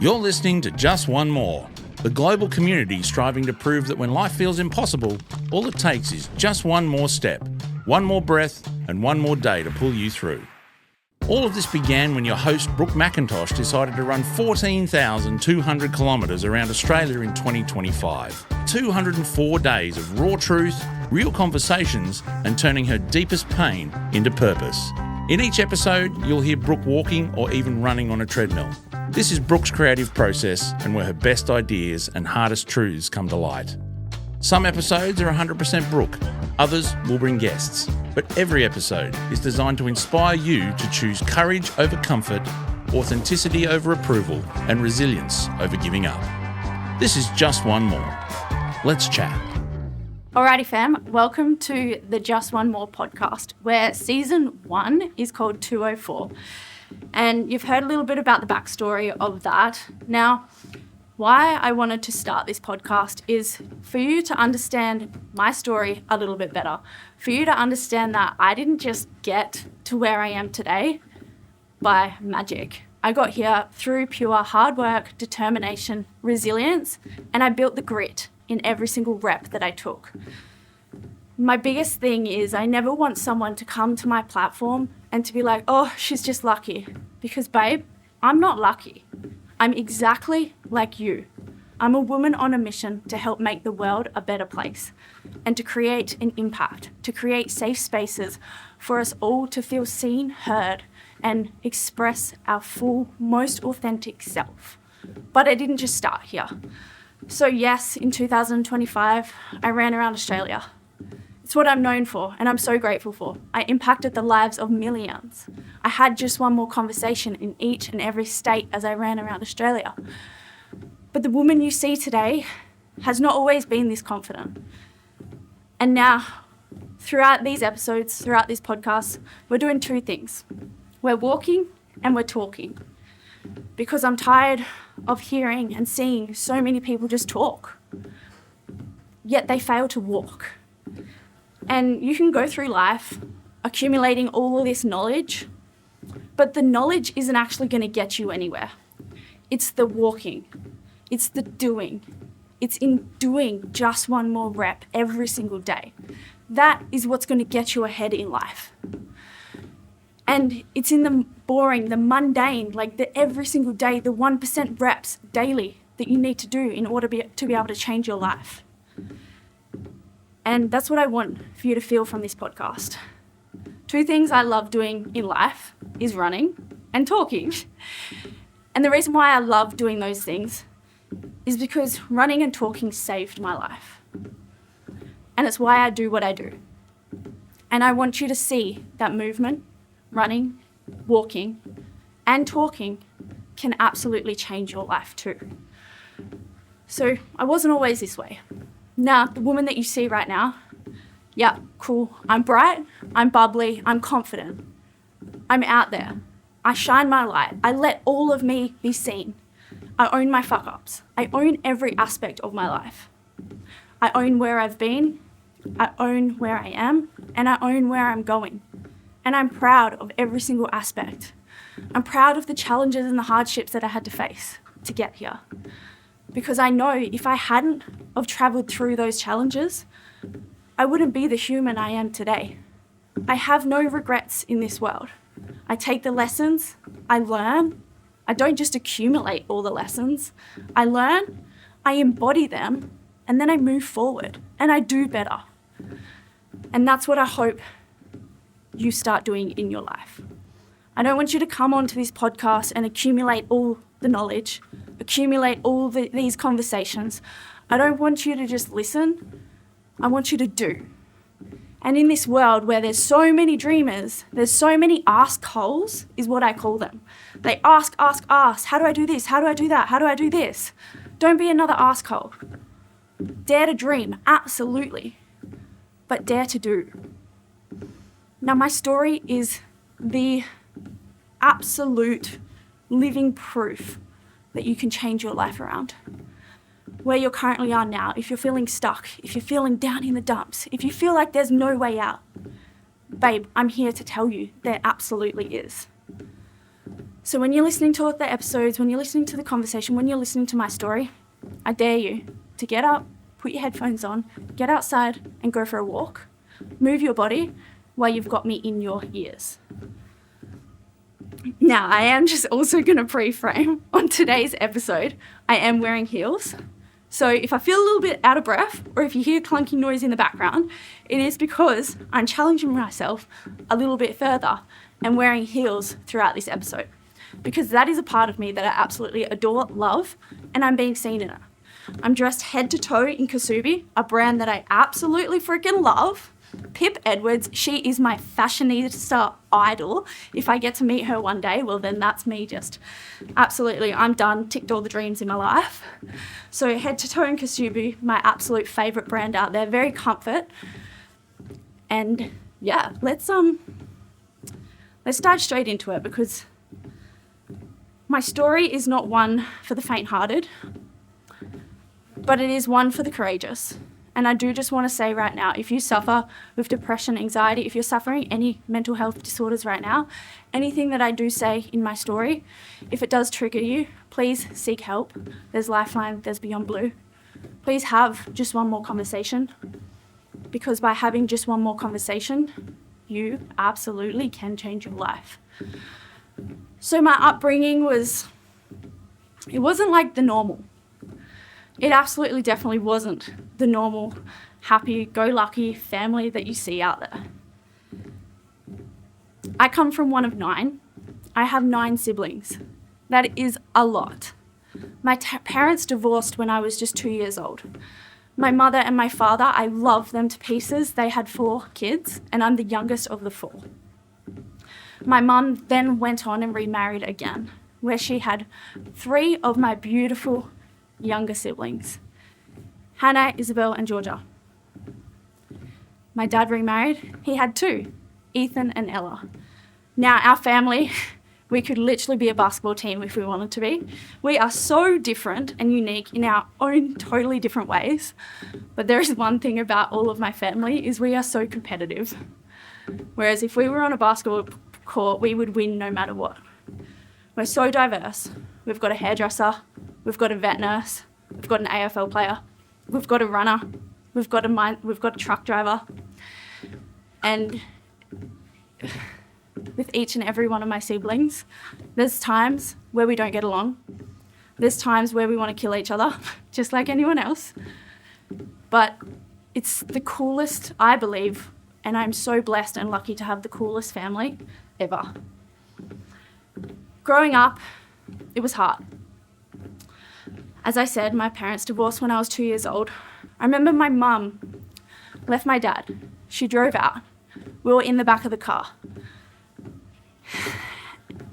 You're listening to Just One More, the global community striving to prove that when life feels impossible, all it takes is just one more step, one more breath, and one more day to pull you through. All of this began when your host, Brooke McIntosh, decided to run 14,200 kilometres around Australia in 2025. 204 days of raw truth, real conversations, and turning her deepest pain into purpose. In each episode, you'll hear Brooke walking or even running on a treadmill. This is Brooke's creative process and where her best ideas and hardest truths come to light. Some episodes are 100% Brooke, others will bring guests, but every episode is designed to inspire you to choose courage over comfort, authenticity over approval, and resilience over giving up. This is Just One More. Let's chat. Alrighty fam, welcome to the Just One More podcast, where season 1 is called 204. And you've heard a little bit about the backstory of that. Now, why I wanted to start this podcast is for you to understand my story a little bit better. For you to understand that I didn't just get to where I am today by magic. I got here through pure hard work, determination, resilience, and I built the grit in every single rep that I took. My biggest thing is I never want someone to come to my platform and to be like, oh, she's just lucky. Because babe, I'm not lucky. I'm exactly like you. I'm a woman on a mission to help make the world a better place and to create an impact, to create safe spaces for us all to feel seen, heard, and express our full, most authentic self. But I didn't just start here. So yes, in 2025, I ran around Australia. It's what I'm known for, and I'm so grateful for. I impacted the lives of millions. I had just one more conversation in each and every state as I ran around Australia. But the woman you see today has not always been this confident. And now, throughout these episodes, throughout this podcast, we're doing two things. We're walking and we're talking. Because I'm tired of hearing and seeing so many people just talk, yet they fail to walk. And you can go through life accumulating all of this knowledge, but the knowledge isn't actually going to get you anywhere. It's the walking, it's the doing, it's in doing just one more rep every single day. That is what's going to get you ahead in life. And it's in the boring, the mundane, like the every single day, the 1% reps daily that you need to do in order to be able to change your life. And that's what I want for you to feel from this podcast. Two things I love doing in life is running and talking. And the reason why I love doing those things is because running and talking saved my life. And it's why I do what I do. And I want you to see that movement, running, walking, and talking can absolutely change your life too. So I wasn't always this way. Now, the woman that you see right now, yeah, cool. I'm bright, I'm bubbly, I'm confident. I'm out there. I shine my light. I let all of me be seen. I own my fuck-ups. I own every aspect of my life. I own where I've been, I own where I am, and I own where I'm going. And I'm proud of every single aspect. I'm proud of the challenges and the hardships that I had to face to get here. Because I know if I hadn't have travelled through those challenges, I wouldn't be the human I am today. I have no regrets in this world. I take the lessons, I learn. I don't just accumulate all the lessons. I learn, I embody them, and then I move forward and I do better. And that's what I hope you start doing in your life. I don't want you to come onto this podcast and accumulate all the knowledge, accumulate all these conversations. I don't want you to just listen. I want you to do. And in this world where there's so many dreamers, there's so many ask holes, is what I call them. They ask. How do I do this? How do I do that? How do I do this? Don't be another ask hole. Dare to dream, absolutely. But dare to do. Now, my story is the absolute living proof that you can change your life around. Where you currently are now, if you're feeling stuck, if you're feeling down in the dumps, if you feel like there's no way out, babe, I'm here to tell you there absolutely is. So when you're listening to the episodes, when you're listening to the conversation, when you're listening to my story, I dare you to get up, put your headphones on, get outside and go for a walk. Move your body while you've got me in your ears. Now, I am just also going to pre-frame on today's episode. I am wearing heels. So if I feel a little bit out of breath or if you hear clunking noise in the background, it is because I'm challenging myself a little bit further and wearing heels throughout this episode. Because that is a part of me that I absolutely adore, love, and I'm being seen in it. I'm dressed head to toe in Kasubi, a brand that I absolutely freaking love. Pip Edwards, she is my fashionista idol. If I get to meet her one day, well then that's me just absolutely, I'm done, ticked all the dreams in my life. So head to toe in Kasubi, my absolute favourite brand out there, very comfort. And yeah, let's dive straight into it because my story is not one for the faint-hearted, but it is one for the courageous. And I do just want to say right now, if you suffer with depression, anxiety, if you're suffering any mental health disorders right now, anything that I do say in my story, if it does trigger you, please seek help. There's Lifeline, there's Beyond Blue. Please have just one more conversation, because by having just one more conversation, you absolutely can change your life. So my upbringing it wasn't like the normal. It absolutely definitely wasn't the normal, happy-go-lucky family that you see out there. I come from one of 9. I have 9 siblings. That is a lot. My parents divorced when I was just 2 years old. My mother and my father, I love them to pieces. They had 4 kids, and I'm the youngest of the 4. My mum then went on and remarried again, where she had 3 of my beautiful younger siblings, Hannah, Isabel, and Georgia. My dad remarried. He had 2, Ethan and Ella. Now, our family, we could literally be a basketball team if we wanted to be. We are so different and unique in our own totally different ways. But there is one thing about all of my family is we are so competitive. Whereas if we were on a basketball court, we would win no matter what. We're so diverse. We've got a hairdresser, we've got a vet nurse, we've got an AFL player, we've got a runner, we've got a truck driver. And with each and every one of my siblings, there's times where we don't get along. There's times where we want to kill each other, just like anyone else. But it's the coolest, I believe, and I'm so blessed and lucky to have the coolest family ever. Growing up, it was hard. As I said, my parents divorced when I was 2 years old. I remember my mum left my dad. She drove out. We were in the back of the car.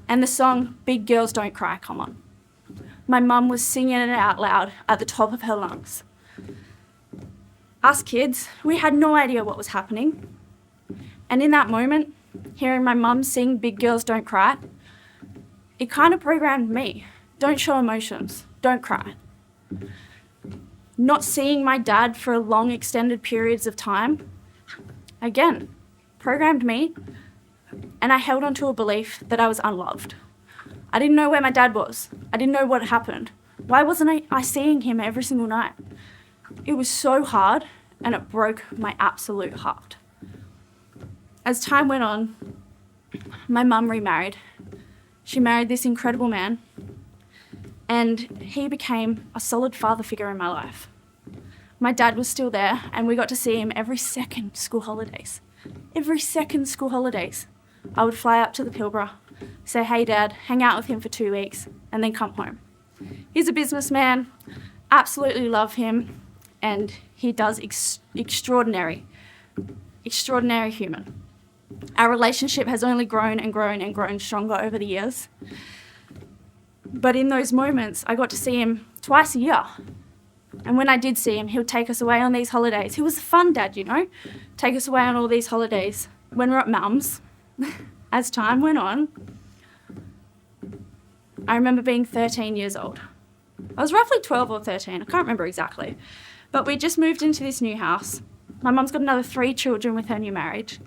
And the song, Big Girls Don't Cry, come on. My mum was singing it out loud at the top of her lungs. Us kids, we had no idea what was happening. And in that moment, hearing my mum sing Big Girls Don't Cry, it kind of programmed me. Don't show emotions. Don't cry. Not seeing my dad for long extended periods of time, again, programmed me, and I held on to a belief that I was unloved. I didn't know where my dad was. I didn't know what happened. Why wasn't I seeing him every single night? It was so hard, and it broke my absolute heart. As time went on, my mum remarried. She married this incredible man, and he became a solid father figure in my life. My dad was still there, and we got to see him every second school holidays. Every second school holidays. I would fly up to the Pilbara, say, hey Dad, hang out with him for 2 weeks, and then come home. He's a businessman, absolutely love him, and he does extraordinary human. Our relationship has only grown and grown and grown stronger over the years. But in those moments, I got to see him twice a year. And when I did see him, he would take us away on these holidays. He was a fun dad, you know, take us away on all these holidays. When we're at Mum's, as time went on, I remember being 13 years old. I was roughly 12 or 13, I can't remember exactly. But we just moved into this new house. My mum's got another 3 children with her new marriage.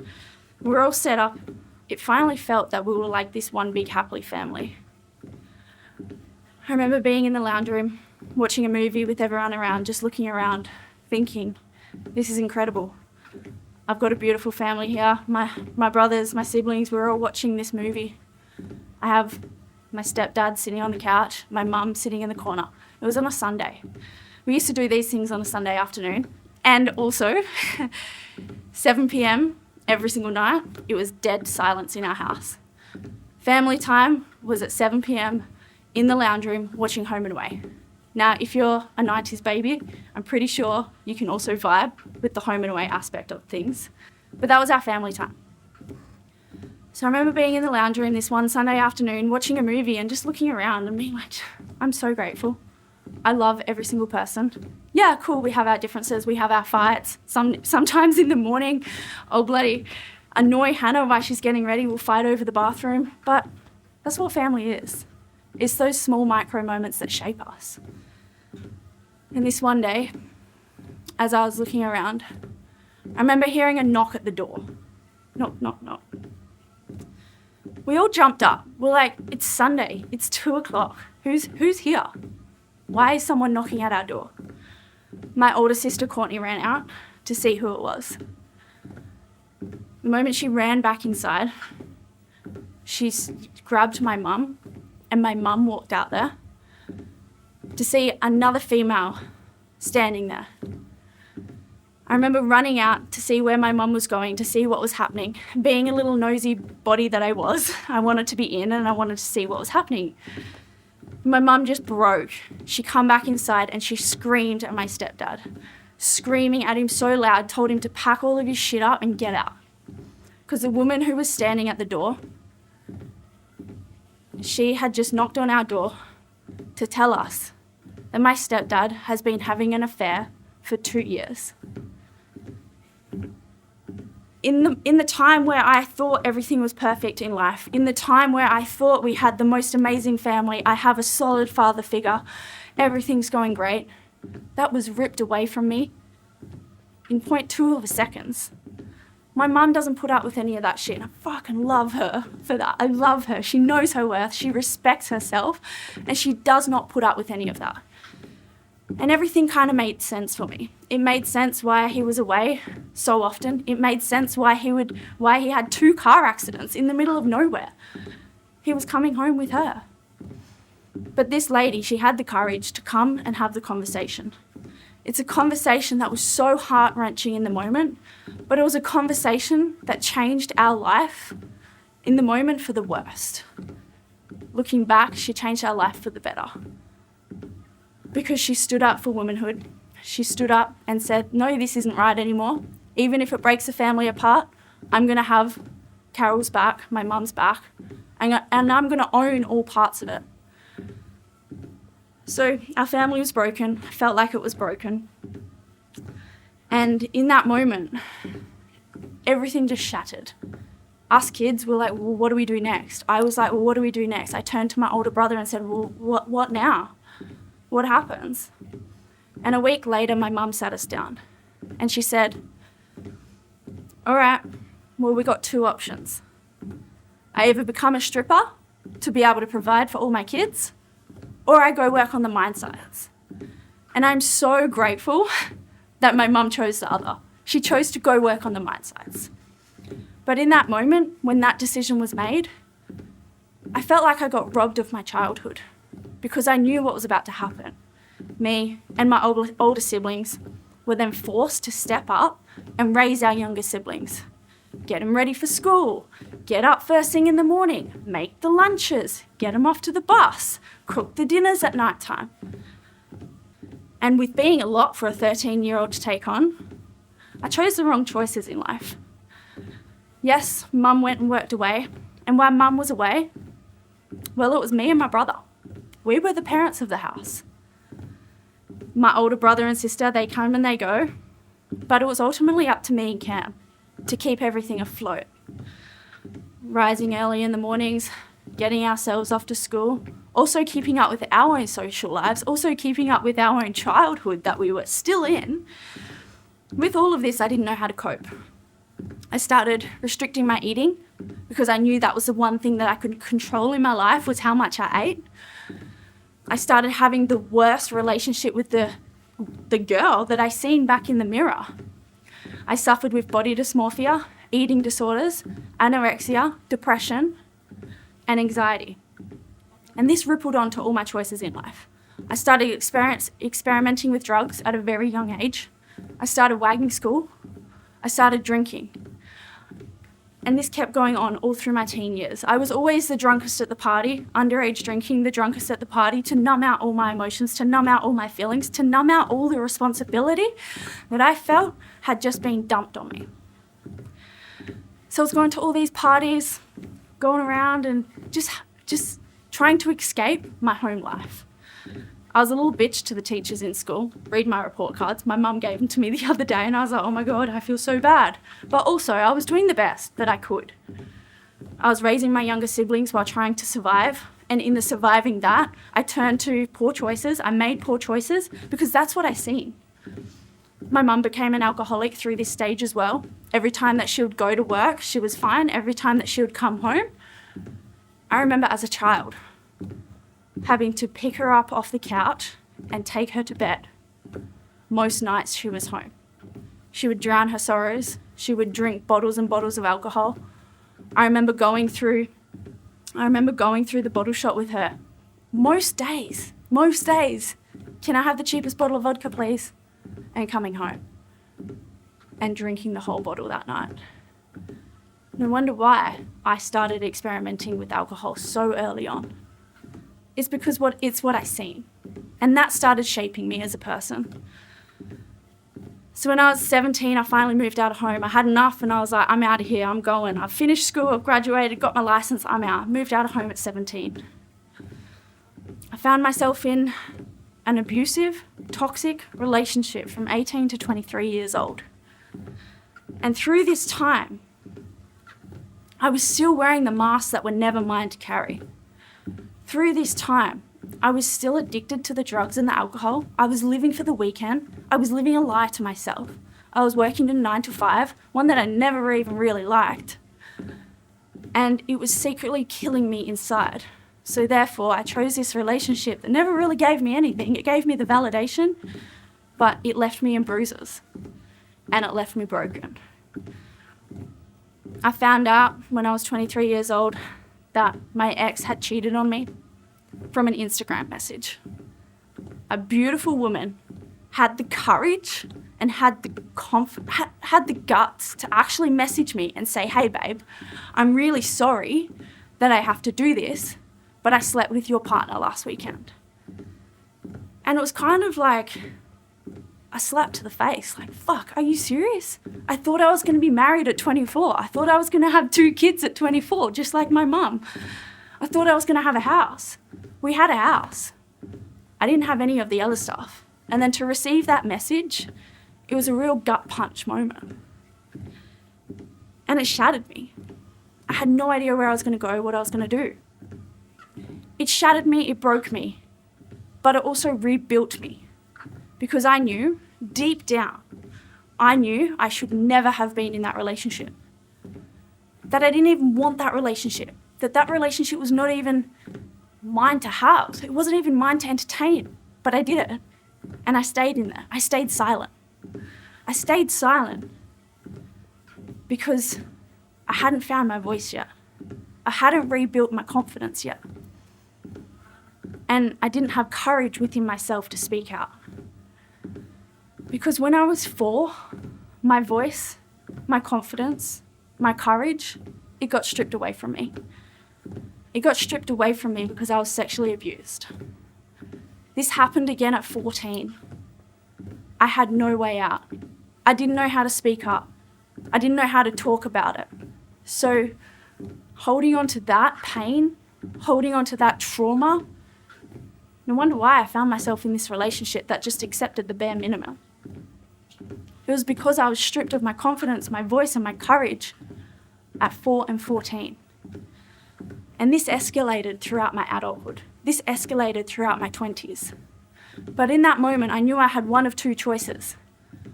We're all set up. It finally felt that we were like this one big happy family. I remember being in the lounge room, watching a movie with everyone around, just looking around, thinking, this is incredible. I've got a beautiful family here. My brothers, my siblings, we're all watching this movie. I have my stepdad sitting on the couch, my mum sitting in the corner. It was on a Sunday. We used to do these things on a Sunday afternoon. And also, 7 p.m. every single night, it was dead silence in our house. Family time was at 7 p.m. in the lounge room watching Home and Away. Now, if you're a 90s baby, I'm pretty sure you can also vibe with the Home and Away aspect of things. But that was our family time. So I remember being in the lounge room this one Sunday afternoon, watching a movie and just looking around and being like, I'm so grateful. I love every single person. Yeah, cool, we have our differences, we have our fights. Sometimes in the morning, I'll bloody annoy Hannah while she's getting ready, we'll fight over the bathroom. But that's what family is. It's those small micro moments that shape us. And this one day, as I was looking around, I remember hearing a knock at the door. Knock, knock, knock. We all jumped up. We're like, it's Sunday, it's 2:00. Who's here? Why is someone knocking at our door? My older sister Courtney ran out to see who it was. The moment she ran back inside, she grabbed my mum, and my mum walked out there to see another female standing there. I remember running out to see where my mum was going, to see what was happening. Being a little nosy body that I was, I wanted to be in and I wanted to see what was happening. My mum just broke. She come back inside and she screamed at my stepdad, screaming at him so loud, told him to pack all of his shit up and get out. Because the woman who was standing at the door, she had just knocked on our door to tell us that my stepdad has been having an affair for 2 years. In the time where I thought everything was perfect in life, in the time where I thought we had the most amazing family, I have a solid father figure, everything's going great, that was ripped away from me in 0.2 of a seconds. My mum doesn't put up with any of that shit, and I fucking love her for that. I love her. She knows her worth, she respects herself, and she does not put up with any of that. And everything kind of made sense for me. It made sense why he was away so often. It made sense why he had 2 car accidents in the middle of nowhere. He was coming home with her. But this lady, she had the courage to come and have the conversation. It's a conversation that was so heart-wrenching in the moment, but it was a conversation that changed our life in the moment for the worst. Looking back, she changed our life for the better. Because she stood up for womanhood. She stood up and said, no, this isn't right anymore. Even if it breaks the family apart, I'm going to have Carol's back, my mum's back, and I'm going to own all parts of it. So our family was broken, felt like it was broken. And in that moment, everything just shattered. Us kids were like, well, what do we do next? I was like, well, what do we do next? I turned to my older brother and said, well, what now? What happens? And a week later, my mum sat us down and she said, all right, well, we got 2 options. I either become a stripper to be able to provide for all my kids, or I go work on the mine sites. And I'm so grateful that my mum chose the other. She chose to go work on the mine sites. But in that moment, when that decision was made, I felt like I got robbed of my childhood, because I knew what was about to happen. Me and my older siblings were then forced to step up and raise our younger siblings. Get them ready for school, get up first thing in the morning, make the lunches, get them off to the bus, cook the dinners at night time. And with being a lot for a 13-year-old to take on, I chose the wrong choices in life. Yes, mum went and worked away, and while mum was away, well, it was me and my brother. We were the parents of the house. My older brother and sister, they come and they go, but it was ultimately up to me and Cam to keep everything afloat. Rising early in the mornings, getting ourselves off to school, also keeping up with our own social lives, also keeping up with our own childhood that we were still in. With all of this, I didn't know how to cope. I started restricting my eating because I knew that was the one thing that I could control in my life, was how much I ate. I started having the worst relationship with the girl that I seen back in the mirror. I suffered with body dysmorphia, eating disorders, anorexia, depression, and anxiety. And this rippled on to all my choices in life. I started experimenting with drugs at a very young age. I started wagging school. I started drinking. And this kept going on all through my teen years. I was always the drunkest at the party, underage drinking, the drunkest at the party, to numb out all my emotions, to numb out all my feelings, to numb out all the responsibility that I felt had just been dumped on me. So I was going to all these parties, going around and just trying to escape my home life. I was a little bitch to the teachers in school. Read my report cards. My mum gave them to me the other day and I was like, oh my God, I feel so bad. But also I was doing the best that I could. I was raising my younger siblings while trying to survive. And in the surviving that, I turned to poor choices. I made poor choices because that's what I seen. My mum became an alcoholic through this stage as well. Every time that she would go to work, she was fine. Every time that she would come home, I remember as a child having to pick her up off the couch and take her to bed. Most nights she was home. She would drown her sorrows. She would drink bottles and bottles of alcohol. I remember going through the bottle shop with her. Most days. Can I have the cheapest bottle of vodka, please? And coming home and drinking the whole bottle that night. No wonder why I started experimenting with alcohol so early on. It's because it's what I seen. And that started shaping me as a person. So when I was 17, I finally moved out of home. I had enough and I was like, I'm out of here, I'm going. I've finished school, I've graduated, got my license, I'm out. Moved out of home at 17. I found myself in an abusive, toxic relationship from 18 to 23 years old. And through this time, I was still wearing the masks that were never mine to carry. Through this time, I was still addicted to the drugs and the alcohol. I was living for the weekend. I was living a lie to myself. I was working a 9 to 5, one that I never even really liked. And it was secretly killing me inside. So therefore, I chose this relationship that never really gave me anything. It gave me the validation, but it left me in bruises. And it left me broken. I found out when I was 23 years old that my ex had cheated on me from an Instagram message. A beautiful woman had the courage and had the guts to actually message me and say, hey babe, I'm really sorry that I have to do this, but I slept with your partner last weekend. And it was kind of like a slap to the face, like, fuck, are you serious? I thought I was going to be married at 24. I thought I was going to have 2 kids at 24, just like my mum. I thought I was going to have a house. We had a house. I didn't have any of the other stuff. And then to receive that message, it was a real gut punch moment. And it shattered me. I had no idea where I was going to go, what I was going to do. It shattered me, it broke me, but it also rebuilt me. Because I knew, deep down, I knew I should never have been in that relationship. That I didn't even want that relationship. That relationship was not even mine to have. It wasn't even mine to entertain. But I did it. And I stayed in there. I stayed silent. I stayed silent because I hadn't found my voice yet. I hadn't rebuilt my confidence yet. And I didn't have courage within myself to speak out. Because when I was 4, my voice, my confidence, my courage, it got stripped away from me. It got stripped away from me because I was sexually abused. This happened again at 14. I had no way out. I didn't know how to speak up. I didn't know how to talk about it. So holding on to that pain, holding on to that trauma, no wonder why I found myself in this relationship that just accepted the bare minimum. It was because I was stripped of my confidence, my voice, and my courage at 4 and 14. And this escalated throughout my adulthood. This escalated throughout my 20s. But in that moment, I knew I had one of 2 choices.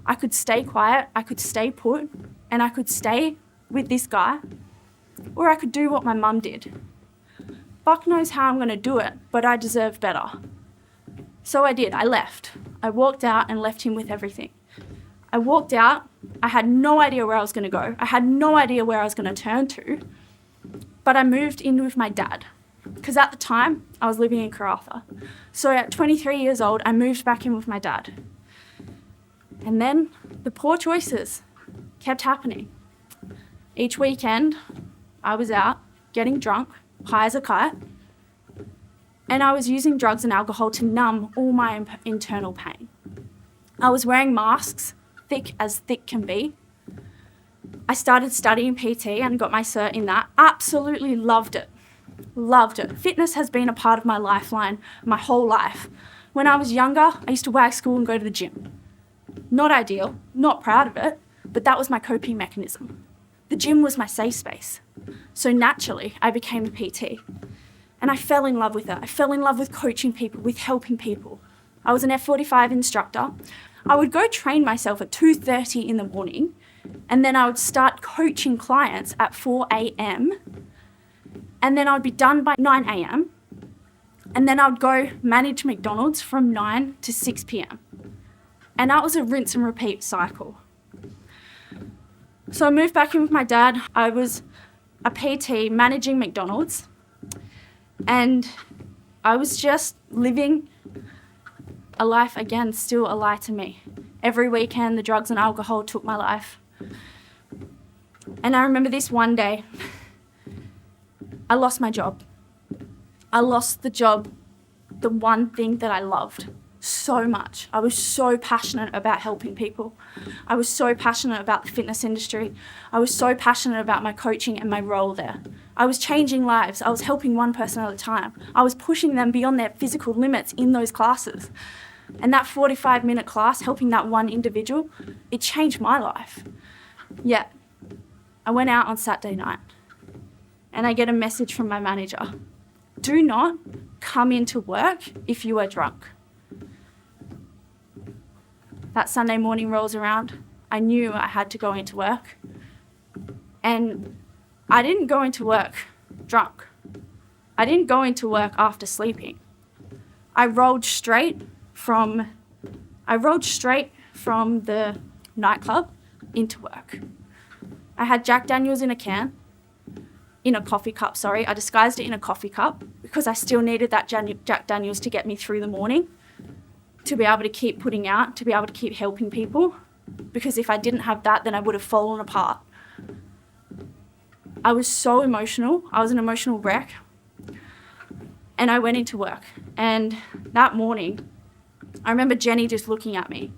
I could stay quiet, I could stay put, and I could stay with this guy, or I could do what my mum did. Fuck knows how I'm going to do it, but I deserve better. So I did. I left. I walked out and left him with everything. I walked out. I had no idea where I was going to go. I had no idea where I was going to turn to. But I moved in with my dad because at the time I was living in Karratha. So at 23 years old, I moved back in with my dad. And then the poor choices kept happening. Each weekend, I was out getting drunk, high as a kite, and I was using drugs and alcohol to numb all my internal pain. I was wearing masks, thick as thick can be. I started studying PT and got my cert in that. Absolutely loved it. Loved it. Fitness has been a part of my lifeline my whole life. When I was younger, I used to wag school and go to the gym. Not ideal, not proud of it, but that was my coping mechanism. The gym was my safe space. So naturally, I became a PT. And I fell in love with it. I fell in love with coaching people, with helping people. I was an F45 instructor. I would go train myself at 2:30 in the morning, and then I would start coaching clients at 4 a.m. And then I'd be done by 9 a.m. And then I'd go manage McDonald's from 9 to 6 p.m. And that was a rinse and repeat cycle. So I moved back in with my dad. I was a PT managing McDonald's, and I was just living a life, again, still a lie to me. Every weekend, the drugs and alcohol took my life. And I remember this one day, I lost my job. I lost the job, the one thing that I loved so much. I was so passionate about helping people. I was so passionate about the fitness industry. I was so passionate about my coaching and my role there. I was changing lives. I was helping one person at a time. I was pushing them beyond their physical limits in those classes. And that 45-minute class, helping that one individual, it changed my life. Yet, I went out on Saturday night and I get a message from my manager. Do not come into work if you are drunk. That Sunday morning rolls around. I knew I had to go into work. And I didn't go into work drunk. I didn't go into work after sleeping. I rolled straight from the nightclub into work. I had Jack Daniels in a coffee cup, I disguised it in a coffee cup because I still needed that Jack Daniels to get me through the morning, to be able to keep putting out, to be able to keep helping people, because if I didn't have that, then I would have fallen apart. I was so emotional. I was an emotional wreck. And I went into work. And that morning, I remember Jenny just looking at me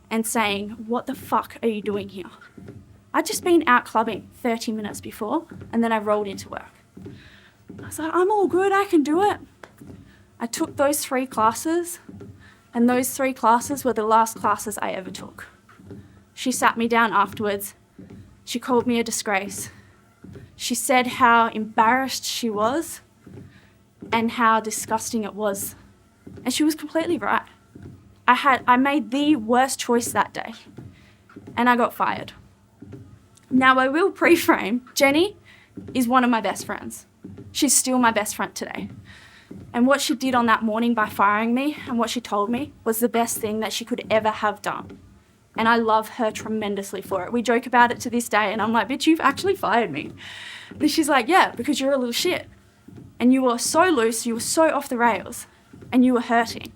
and saying, "What the fuck are you doing here?" I'd just been out clubbing 30 minutes before, and then I rolled into work. I was like, I'm all good, I can do it. I took those 3 classes, and those 3 classes were the last classes I ever took. She sat me down afterwards. She called me a disgrace. She said how embarrassed she was and how disgusting it was. And she was completely right. I made the worst choice that day, and I got fired. Now, I will pre-frame, Jenny is one of my best friends. She's still my best friend today. And what she did on that morning by firing me and what she told me was the best thing that she could ever have done. And I love her tremendously for it. We joke about it to this day, and I'm like, bitch, you've actually fired me. And she's like, yeah, because you're a little shit. And you were so loose, you were so off the rails, and you were hurting.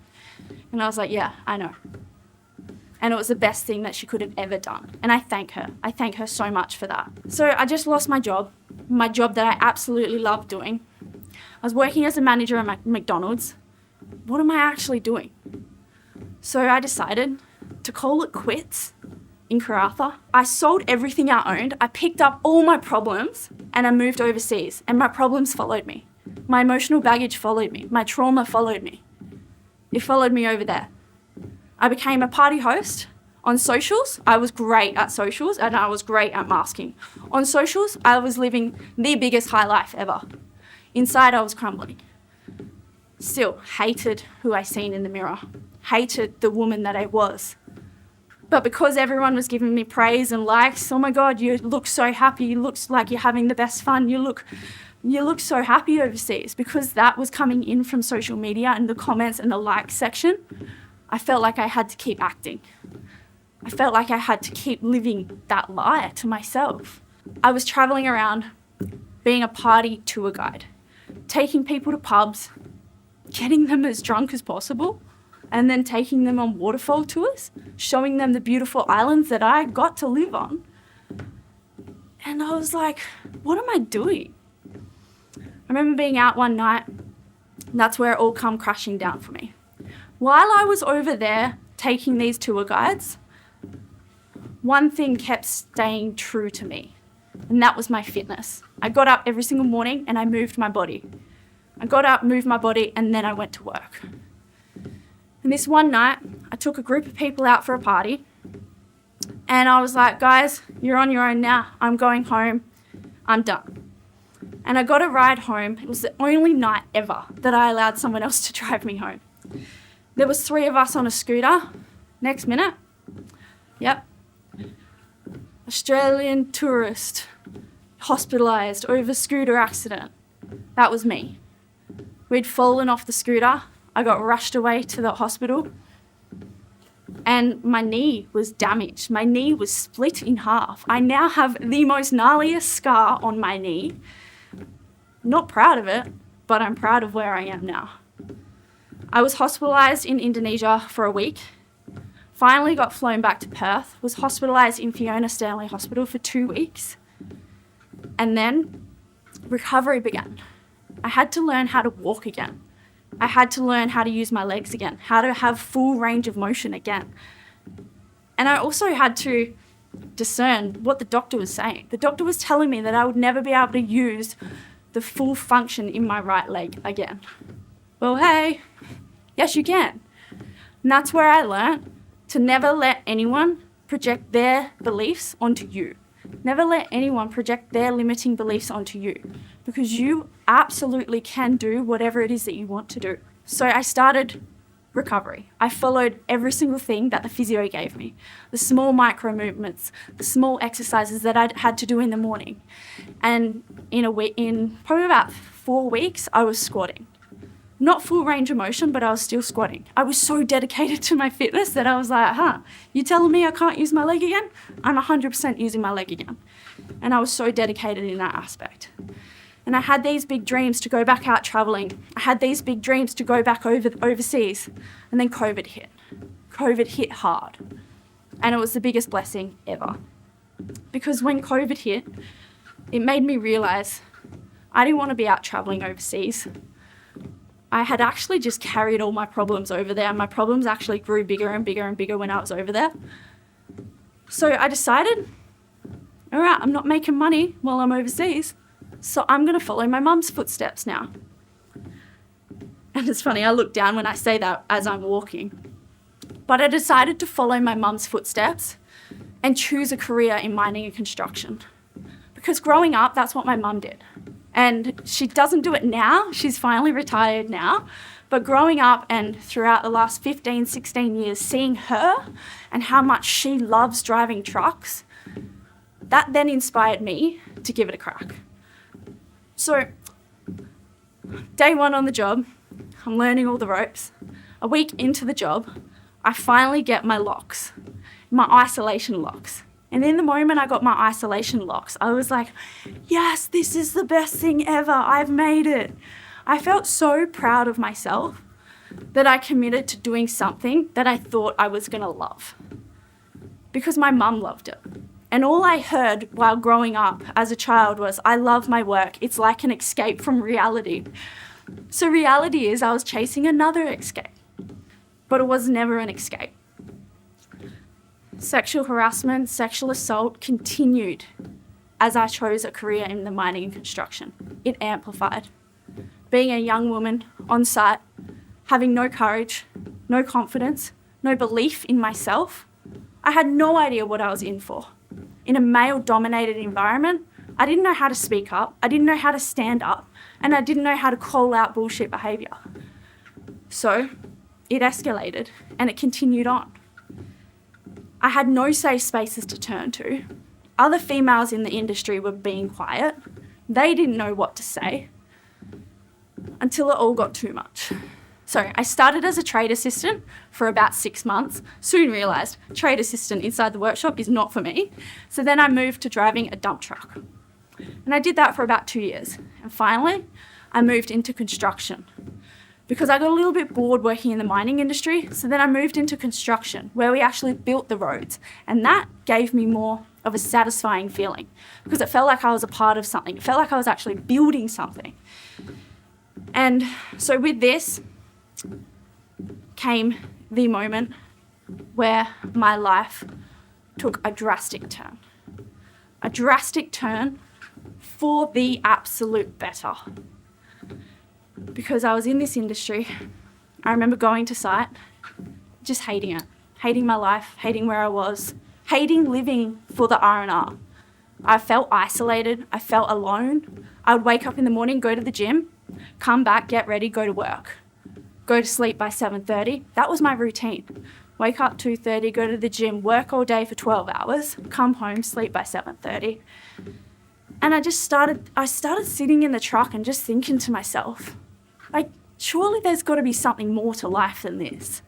And I was like, yeah, I know. And it was the best thing that she could have ever done. And I thank her. I thank her so much for that. So I just lost my job that I absolutely loved doing. I was working as a manager at McDonald's. What am I actually doing? So I decided to call it quits in Karratha. I sold everything I owned. I picked up all my problems and I moved overseas. And my problems followed me. My emotional baggage followed me. My trauma followed me. It followed me over there. I became a party host on socials. I was great at socials and I was great at masking. On socials, I was living the biggest high life ever. Inside, I was crumbling. Still, hated who I seen in the mirror. Hated the woman that I was. But because everyone was giving me praise and likes, oh my God, you look so happy, you look like you're having the best fun, you look you look so happy overseas, because that was coming in from social media and the comments and the likes section. I felt like I had to keep acting. I felt like I had to keep living that lie to myself. I was traveling around being a party tour guide, taking people to pubs, getting them as drunk as possible, and then taking them on waterfall tours, showing them the beautiful islands that I got to live on. And I was like, what am I doing? I remember being out one night, and that's where it all come crashing down for me. While I was over there taking these tour guides, one thing kept staying true to me, and that was my fitness. I got up every single morning and I moved my body. I got up, moved my body, and then I went to work. And this one night, I took a group of people out for a party, and I was like, guys, you're on your own now. I'm going home. I'm done. And I got a ride home. It was the only night ever that I allowed someone else to drive me home. There was 3 of us on a scooter. Next minute, yep, Australian tourist, hospitalised over scooter accident. That was me. We'd fallen off the scooter. I got rushed away to the hospital, and my knee was damaged. My knee was split in half. I now have the most gnarliest scar on my knee. Not proud of it, but I'm proud of where I am now. I was hospitalised in Indonesia for a week. Finally got flown back to Perth, was hospitalised in Fiona Stanley Hospital for 2 weeks. And then recovery began. I had to learn how to walk again. I had to learn how to use my legs again, how to have full range of motion again. And I also had to discern what the doctor was saying. The doctor was telling me that I would never be able to use the full function in my right leg again. Well, hey, yes you can. And that's where I learned to never let anyone project their beliefs onto you. Never let anyone project their limiting beliefs onto you, because you absolutely can do whatever it is that you want to do. So I started recovery. I followed every single thing that the physio gave me, the small micro movements, the small exercises that I'd had to do in the morning. And in probably about 4 weeks, I was squatting. Not full range of motion, but I was still squatting. I was so dedicated to my fitness that I was like, you telling me I can't use my leg again? I'm 100% using my leg again. And I was so dedicated in that aspect. And I had these big dreams to go back out traveling. I had these big dreams to go back overseas. And then COVID hit. COVID hit hard. And it was the biggest blessing ever. Because when COVID hit, it made me realise I didn't want to be out traveling overseas. I had actually just carried all my problems over there. My problems actually grew bigger and bigger and bigger when I was over there. So I decided, all right, I'm not making money while I'm overseas, so I'm going to follow my mum's footsteps now. And it's funny, I look down when I say that as I'm walking. But I decided to follow my mum's footsteps and choose a career in mining and construction. Because growing up, that's what my mum did. And she doesn't do it now. She's finally retired now. But growing up and throughout the last 15, 16 years, seeing her and how much she loves driving trucks, that then inspired me to give it a crack. So, day 1 on the job, I'm learning all the ropes. A week into the job, I finally get my locks, my isolation locks. And in the moment I got my isolation locks, I was like, yes, this is the best thing ever. I've made it. I felt so proud of myself that I committed to doing something that I thought I was going to love. Because my mum loved it. And all I heard while growing up as a child was, I love my work. It's like an escape from reality. So reality is I was chasing another escape. But it was never an escape. Sexual harassment, sexual assault continued as I chose a career in the mining and construction. It amplified. Being a young woman on site, having no courage, no confidence, no belief in myself, I had no idea what I was in for. In a male-dominated environment, I didn't know how to speak up, I didn't know how to stand up, and I didn't know how to call out bullshit behaviour. So it escalated and it continued on. I had no safe spaces to turn to. Other females in the industry were being quiet. They didn't know what to say until it all got too much. So I started as a trade assistant for about 6 months, soon realised trade assistant inside the workshop is not for me. So then I moved to driving a dump truck. And I did that for about 2 years. And finally, I moved into construction because I got a little bit bored working in the mining industry. So then I moved into construction where we actually built the roads. And that gave me more of a satisfying feeling because it felt like I was a part of something. It felt like I was actually building something. And so with this came the moment where my life took a drastic turn. A drastic turn for the absolute better. Because I was in this industry, I remember going to site, just hating it, hating my life, hating where I was, hating living for the R&R. I felt isolated, I felt alone. I would wake up in the morning, go to the gym, come back, get ready, go to work. Go to sleep by 7:30. That was my routine. Wake up 2:30, go to the gym, work all day for 12 hours, come home, sleep by 7:30. And I started sitting in the truck and just thinking to myself, like, surely there's got to be something more to life than this.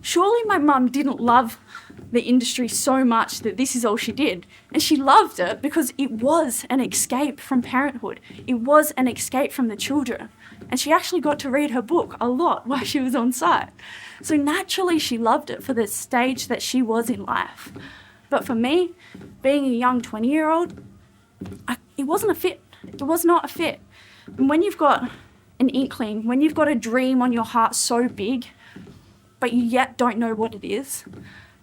Surely my mum didn't love the industry so much that this is all she did. And she loved it because it was an escape from parenthood. It was an escape from the children. And she actually got to read her book a lot while she was on site. So naturally she loved it for the stage that she was in life. But for me, being a young 20-year-old, it wasn't a fit. It was not a fit. And when you've got an inkling, when you've got a dream on your heart so big, but you yet don't know what it is,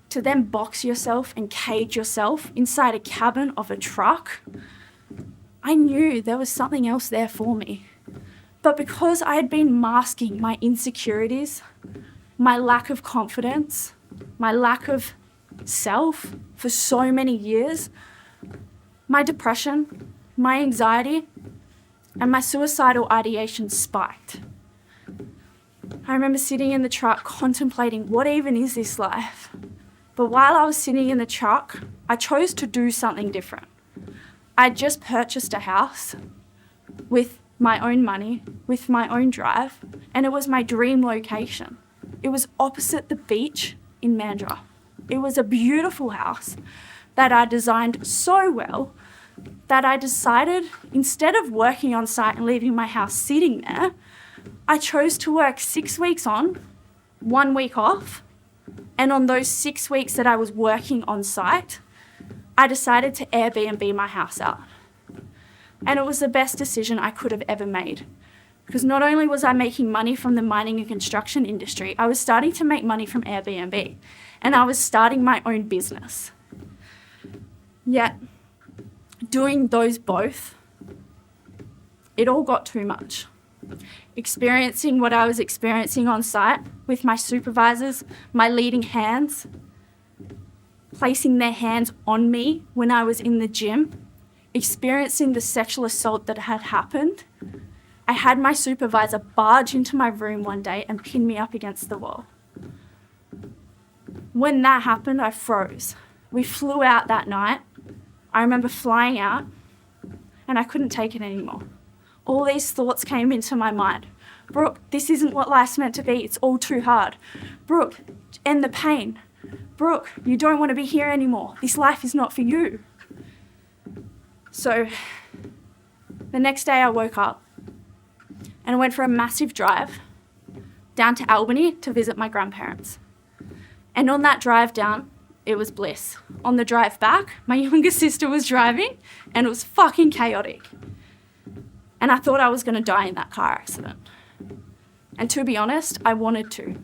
to then box yourself and cage yourself inside a cabin of a truck, I knew there was something else there for me. But because I had been masking my insecurities, my lack of confidence, my lack of self for so many years, my depression, my anxiety, and my suicidal ideation spiked. I remember sitting in the truck contemplating, what even is this life? But while I was sitting in the truck, I chose to do something different. I just purchased a house with my own money, with my own drive, and it was my dream location. It was opposite the beach in Mandurah. It was a beautiful house that I designed so well that I decided, instead of working on site and leaving my house sitting there, I chose to work 6 weeks on, 1 week off, and on those 6 weeks that I was working on site, I decided to Airbnb my house out. And it was the best decision I could have ever made. Because not only was I making money from the mining and construction industry, I was starting to make money from Airbnb. And I was starting my own business. Yet, doing those both, it all got too much. Experiencing what I was experiencing on site with my supervisors, my leading hands, placing their hands on me when I was in the gym, experiencing the sexual assault that had happened. I had my supervisor barge into my room one day and pin me up against the wall. When that happened, I froze. We flew out that night. I remember flying out and I couldn't take it anymore. All these thoughts came into my mind. Brooke, this isn't what life's meant to be. It's all too hard. Brooke, end the pain. Brooke, you don't want to be here anymore. This life is not for you. So the next day I woke up and I went for a massive drive down to Albany to visit my grandparents. And on that drive down, it was bliss. On the drive back, my younger sister was driving and it was fucking chaotic. And I thought I was going to die in that car accident. And to be honest, I wanted to.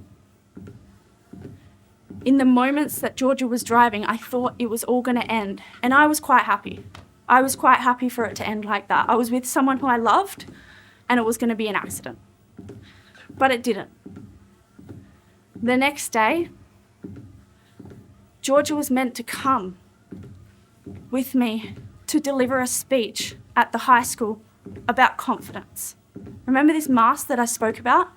In the moments that Georgia was driving, I thought it was all going to end. And I was quite happy. I was quite happy for it to end like that. I was with someone who I loved and it was going to be an accident. But it didn't. The next day, Georgia was meant to come with me to deliver a speech at the high school about confidence. Remember this mask that I spoke about?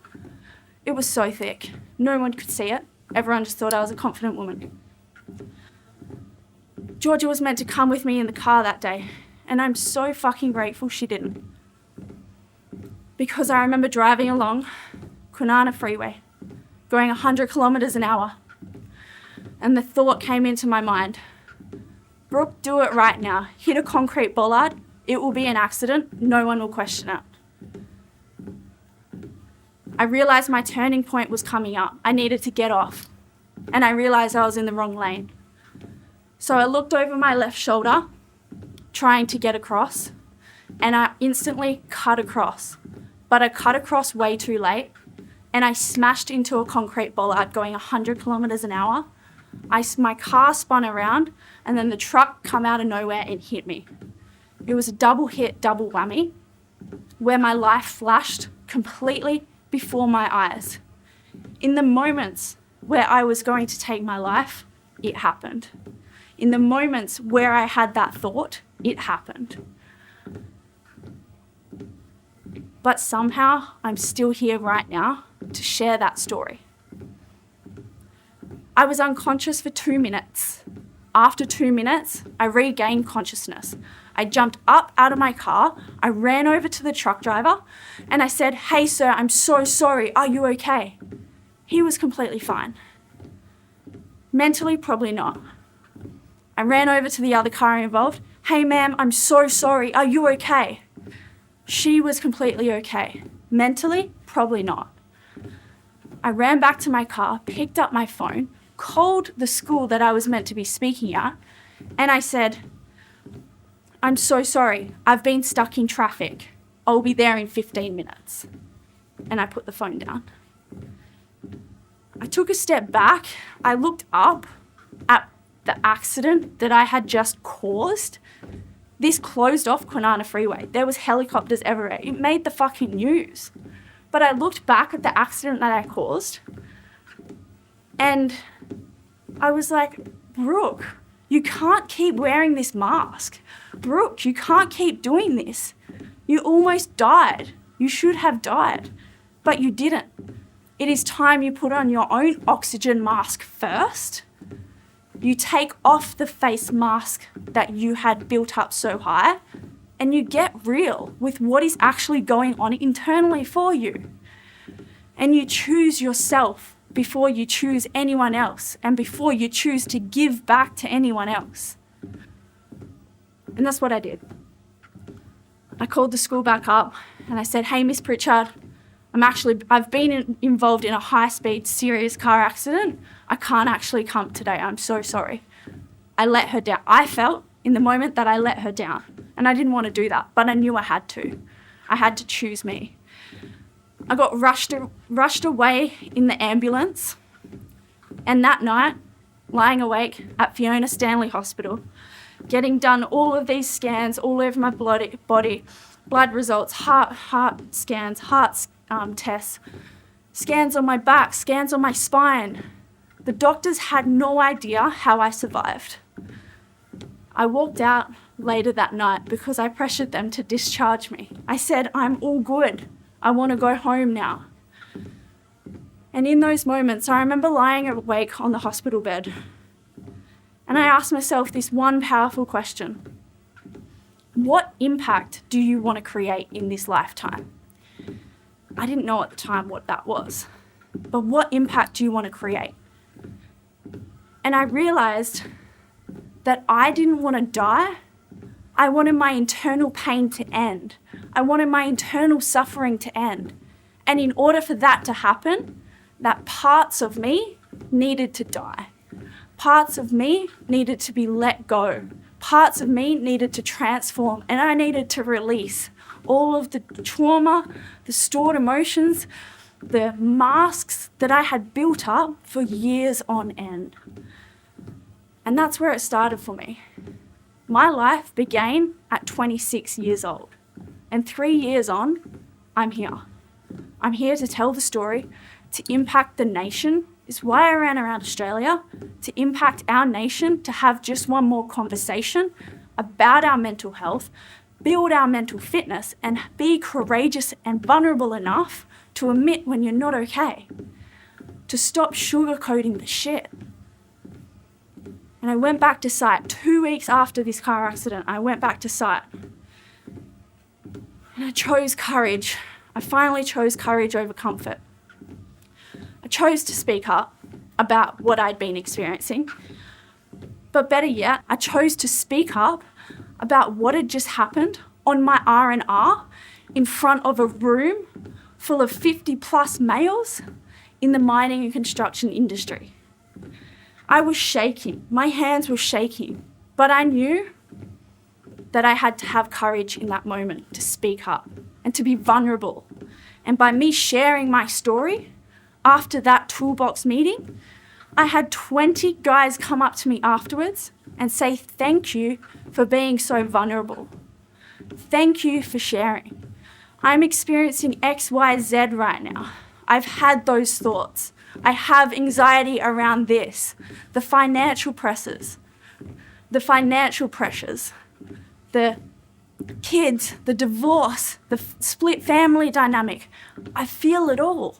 It was so thick. No one could see it. Everyone just thought I was a confident woman. Georgia was meant to come with me in the car that day, And I'm so fucking grateful she didn't. Because I remember driving along Kwinana Freeway, going 100 kilometres an hour. And the thought came into my mind, Brooke, do it right now. Hit a concrete bollard. It will be an accident. No one will question it. I realised my turning point was coming up. I needed to get off. And I realised I was in the wrong lane. So I looked over my left shoulder, trying to get across, and I instantly cut across. But I cut across way too late, and I smashed into a concrete bollard going 100 kilometres an hour. My car spun around, and then the truck come out of nowhere and hit me. It was a double hit, double whammy, where my life flashed completely before my eyes. In the moments where I was going to take my life, it happened. In the moments where I had that thought, it happened. But somehow, I'm still here right now to share that story. I was unconscious for 2 minutes. After 2 minutes, I regained consciousness. I jumped up out of my car, I ran over to the truck driver, and I said, "Hey sir, I'm so sorry, are you okay?" He was completely fine. Mentally, probably not. I ran over to the other car involved. "Hey ma'am, I'm so sorry, are you okay?" She was completely okay. Mentally, probably not. I ran back to my car, picked up my phone, called the school that I was meant to be speaking at, and I said, "I'm so sorry, I've been stuck in traffic. I'll be there in 15 minutes. And I put the phone down. I took a step back. I looked up at the accident that I had just caused. This closed off Kwinana Freeway. There was helicopters everywhere. It made the fucking news. But I looked back at the accident that I caused, and I was like, Brooke, you can't keep wearing this mask. Brooke, you can't keep doing this. You almost died. You should have died, but you didn't. It is time you put on your own oxygen mask first. You take off the face mask that you had built up so high, and you get real with what is actually going on internally for you. And you choose yourself before you choose anyone else, and before you choose to give back to anyone else. And that's what I did. I called the school back up and I said, "Hey, Miss Pritchard, I've been involved in a high-speed serious car accident. I can't actually come today. I'm so sorry." I let her down. I felt in the moment that I let her down, and I didn't want to do that, but I knew I had to. I had to choose me. I got rushed away in the ambulance, and that night, lying awake at Fiona Stanley Hospital, getting done all of these scans all over my body, blood results, heart scans, tests, scans on my back, scans on my spine. The doctors had no idea how I survived. I walked out later that night because I pressured them to discharge me. I said, "I'm all good. I want to go home now." And in those moments, I remember lying awake on the hospital bed, and I asked myself this one powerful question: what impact do you want to create in this lifetime? I didn't know at the time what that was, but what impact do you want to create? And I realised that I didn't want to die. I wanted my internal pain to end. I wanted my internal suffering to end. And in order for that to happen, that parts of me needed to die. Parts of me needed to be let go. Parts of me needed to transform, and I needed to release all of the trauma, the stored emotions, the masks that I had built up for years on end. And that's where it started for me. My life began at 26 years old, and 3 years on, I'm here. I'm here to tell the story, to impact the nation. It's why I ran around Australia, to impact our nation, to have just one more conversation about our mental health, build our mental fitness, and be courageous and vulnerable enough to admit when you're not okay, to stop sugarcoating the shit. And I went back to site 2 weeks after this car accident. I went back to site. And I chose courage. I finally chose courage over comfort. I chose to speak up about what I'd been experiencing. But better yet, I chose to speak up about what had just happened on my R&R in front of a room full of 50 plus males in the mining and construction industry. I was shaking, my hands were shaking, but I knew that I had to have courage in that moment to speak up and to be vulnerable. And by me sharing my story after that toolbox meeting, I had 20 guys come up to me afterwards and say, thank you for being so vulnerable. Thank you for sharing. I'm experiencing X, Y, Z right now. I've had those thoughts. I have anxiety around this. The financial pressures, the kids, the divorce, the split family dynamic. I feel it all.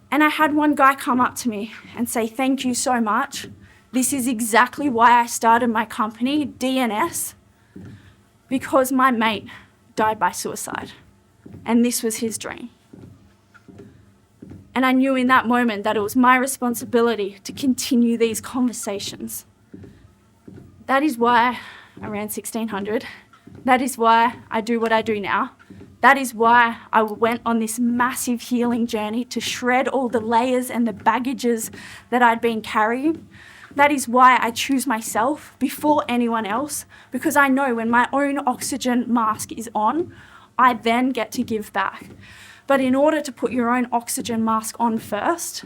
And I had one guy come up to me and say, thank you so much. This is exactly why I started my company, DNS, because my mate died by suicide. And this was his dream. And I knew in that moment that it was my responsibility to continue these conversations. That is why I ran 1600. That is why I do what I do now. That is why I went on this massive healing journey to shred all the layers and the baggages that I'd been carrying. That is why I choose myself before anyone else, because I know when my own oxygen mask is on, I then get to give back. But in order to put your own oxygen mask on first,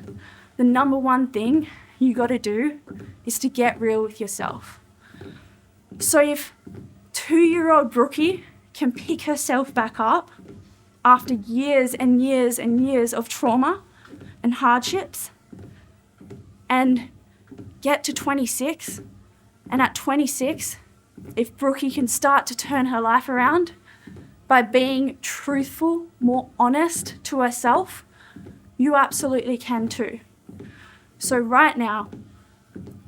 the number one thing you got to do is to get real with yourself. So if 2-year-old Brookie can pick herself back up after years and years and years of trauma and hardships and get to 26, and at 26, if Brookie can start to turn her life around by being truthful, more honest to herself, you absolutely can too. So right now,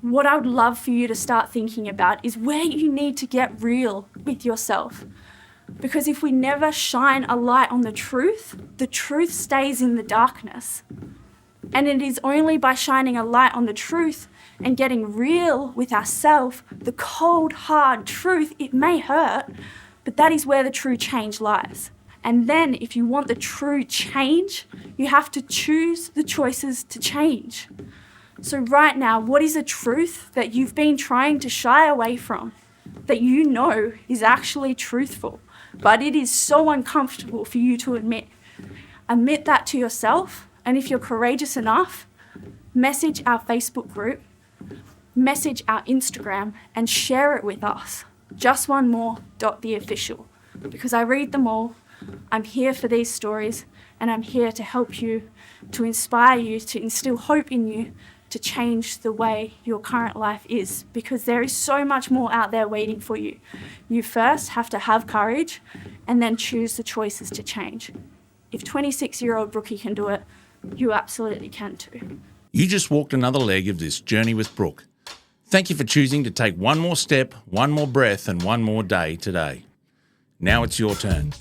what I would love for you to start thinking about is where you need to get real with yourself. Because if we never shine a light on the truth stays in the darkness. And it is only by shining a light on the truth and getting real with ourselves, the cold, hard truth, it may hurt, but that is where the true change lies. And then if you want the true change, you have to choose the choices to change. So right now, what is a truth that you've been trying to shy away from, that you know is actually truthful, but it is so uncomfortable for you to admit? Admit that to yourself, and if you're courageous enough, message our Facebook group, message our Instagram, and share it with us. JustOneMore.theofficial, because I read them all. I'm here for these stories, and I'm here to help you, to inspire you, to instill hope in you, to change the way your current life is, because there is so much more out there waiting for you. You first have to have courage and then choose the choices to change. If 26-year-old Brookie can do it, you absolutely can too. You just walked another leg of this journey with Brooke. Thank you for choosing to take one more step, one more breath, and one more day today. Now it's your turn.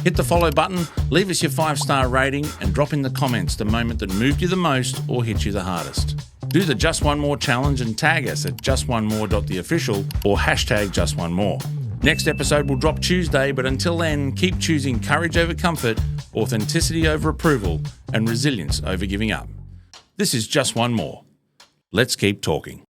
Hit the follow button, leave us your 5-star rating, and drop in the comments the moment that moved you the most or hit you the hardest. Do the Just One More challenge and tag us at JustOneMore.theofficial or #JustOneMore. Next episode will drop Tuesday, but until then, keep choosing courage over comfort, authenticity over approval, and resilience over giving up. This is Just One More. Let's keep talking.